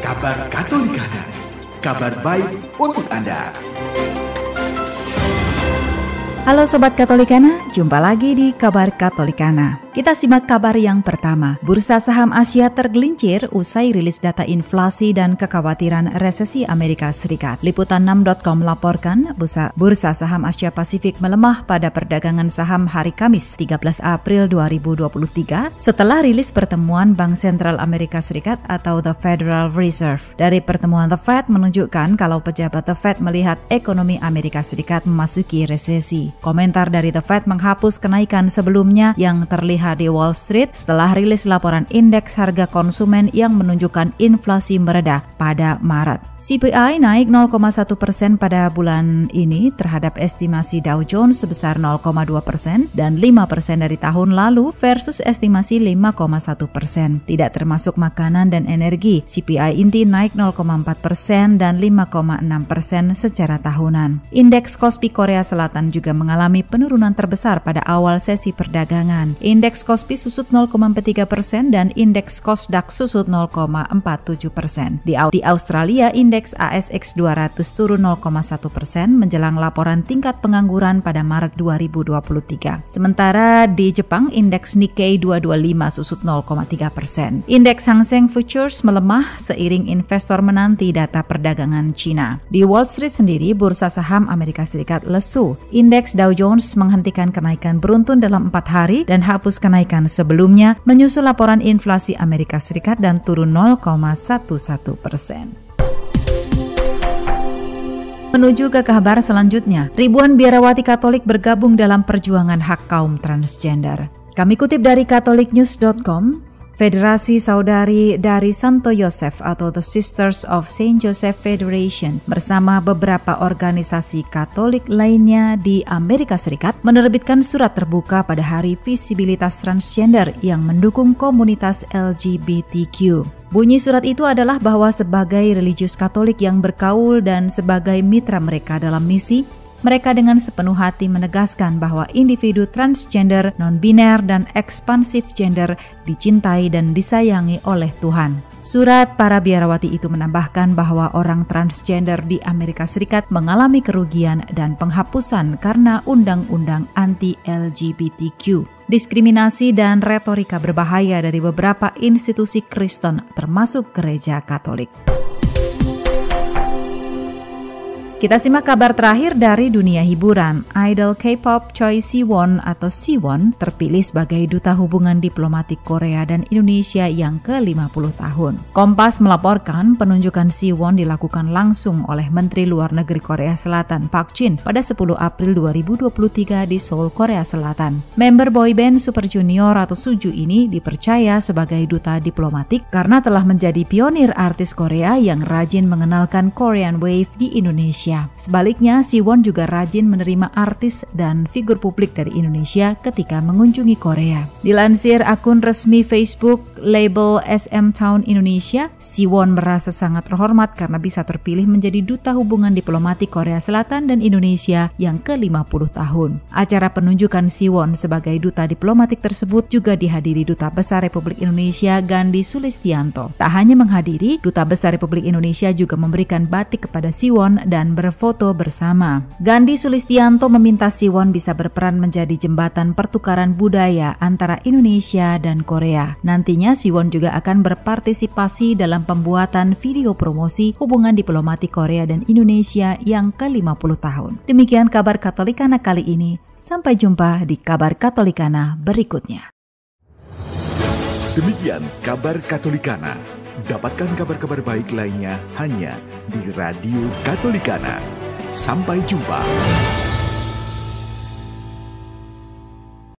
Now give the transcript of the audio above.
Kabar Katolikana, kabar baik untuk Anda. Halo Sobat Katolikana, jumpa lagi di Kabar Katolikana. Kita simak kabar yang pertama. Bursa saham Asia tergelincir usai rilis data inflasi dan kekhawatiran resesi Amerika Serikat. Liputan6.com melaporkan bursa saham Asia Pasifik melemah pada perdagangan saham hari Kamis 13 April 2023 setelah rilis pertemuan Bank Sentral Amerika Serikat atau The Federal Reserve. Dari pertemuan The Fed menunjukkan kalau pejabat The Fed melihat ekonomi Amerika Serikat memasuki resesi. Komentar dari The Fed menghapus kenaikan sebelumnya yang terlihat di Wall Street setelah rilis laporan indeks harga konsumen yang menunjukkan inflasi mereda pada Maret. CPI naik 0,1% pada bulan ini terhadap estimasi Dow Jones sebesar 0,2% dan 5% dari tahun lalu versus estimasi 5,1%. Tidak termasuk makanan dan energi, CPI inti naik 0,4% dan 5,6% secara tahunan. Indeks Kospi Korea Selatan juga mengalami penurunan terbesar pada awal sesi perdagangan. Indeks Kospi susut 0,3% dan indeks Kosdaq susut 0,47%. Di Australia, indeks ASX 200 turun 0,1% menjelang laporan tingkat pengangguran pada Maret 2023. Sementara di Jepang, indeks Nikkei 225 susut 0,3%. Indeks Hang Seng Futures melemah seiring investor menanti data perdagangan Cina. Di Wall Street sendiri, bursa saham Amerika Serikat lesu. Indeks Dow Jones menghentikan kenaikan beruntun dalam 4 hari dan hapus kenaikan sebelumnya menyusul laporan inflasi Amerika Serikat dan turun 0,11%. Menuju ke kabar selanjutnya, ribuan biarawati Katolik bergabung dalam perjuangan hak kaum transgender. Kami kutip dari katoliknews.com, Federasi Saudari dari Santo Yosef atau The Sisters of Saint Joseph Federation bersama beberapa organisasi Katolik lainnya di Amerika Serikat menerbitkan surat terbuka pada Hari Visibilitas Transgender yang mendukung komunitas LGBTQ. Bunyi surat itu adalah bahwa sebagai religius Katolik yang bergaul dan sebagai mitra mereka dalam misi, mereka dengan sepenuh hati menegaskan bahwa individu transgender, non-biner, dan ekspansif gender dicintai dan disayangi oleh Tuhan. Surat para biarawati itu menambahkan bahwa orang transgender di Amerika Serikat mengalami kerugian dan penghapusan karena undang-undang anti-LGBTQ. Diskriminasi dan retorika berbahaya dari beberapa institusi Kristen termasuk Gereja Katolik. Kita simak kabar terakhir dari dunia hiburan. Idol K-pop Choi Siwon atau Siwon terpilih sebagai duta hubungan diplomatik Korea dan Indonesia yang ke-50 tahun. Kompas melaporkan penunjukan Siwon dilakukan langsung oleh Menteri Luar Negeri Korea Selatan Park Jin pada 10 April 2023 di Seoul, Korea Selatan. Member boyband Super Junior atau Suju ini dipercaya sebagai duta diplomatik karena telah menjadi pionir artis Korea yang rajin mengenalkan Korean Wave di Indonesia. Sebaliknya, Siwon juga rajin menerima artis dan figur publik dari Indonesia ketika mengunjungi Korea. Dilansir akun resmi Facebook label SM Town Indonesia, Siwon merasa sangat terhormat karena bisa terpilih menjadi duta hubungan diplomatik Korea Selatan dan Indonesia yang ke-50 tahun. Acara penunjukan Siwon sebagai duta diplomatik tersebut juga dihadiri Duta Besar Republik Indonesia Gandhi Sulistianto. Tak hanya menghadiri, Duta Besar Republik Indonesia juga memberikan batik kepada Siwon dan berfoto bersama. Gandhi Sulistianto meminta Siwon bisa berperan menjadi jembatan pertukaran budaya antara Indonesia dan Korea. Nantinya Siwon juga akan berpartisipasi dalam pembuatan video promosi hubungan diplomatik Korea dan Indonesia yang ke-50 tahun. Demikian kabar Katolikana kali ini. Sampai jumpa di kabar Katolikana berikutnya. Demikian kabar Katolikana. Dapatkan kabar-kabar baik lainnya hanya di Radio Katolikana. Sampai jumpa.